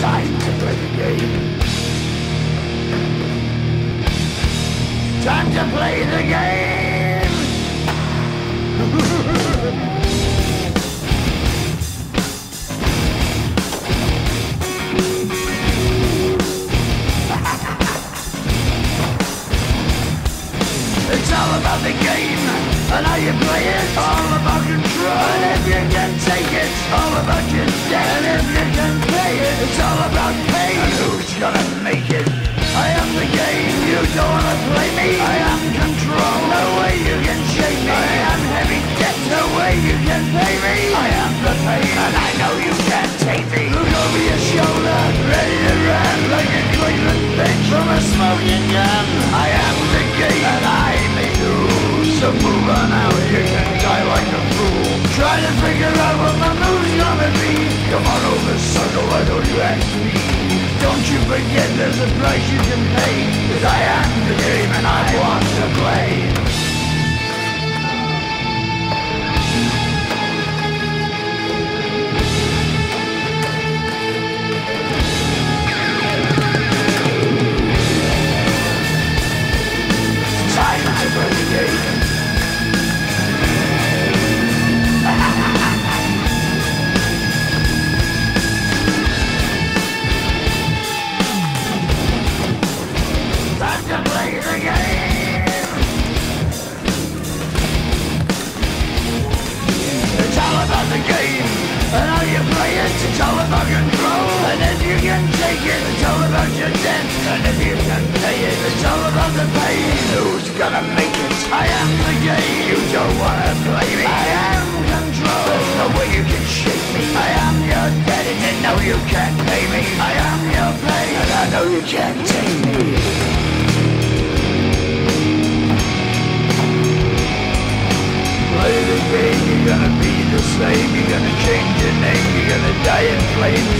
Time to play the game. Time to play the game. It's all about the game and how you play it. All about control, and if you can take it, all about your debt. And if you can pay it, it's all about pain. And who's gonna make it? I am the game, you don't wanna play me. I am control, no way you can shake me. I am heavy debt, no way you can pay me. I am the pain, and I know you can't take me. Look over your shoulder, ready to run like a Cleveland bitch from a smoking gun. I am the game, and I may lose. So move on out, you can die like a fool. Try to figure out what my move's gonna be. Come on over, sucker, why don't you ask me? Don't you forget there's a price you can pay. 'Cause I am the game and I want to play. Time to play the game. Time to play the game. It's all about the game and how you play it. It's all about control, and if you can take it, it's all about your debt. And if you can pay it, it's all about the pain. Who's gonna make it? I am the game. You don't wanna play me. I am control. There's no way you can shake me. I am your debt, and you know you can't pay me. I am your pain, and I know you can't take me. Play the game, you're gonna be the same. You're gonna change your name, you're gonna die in flames.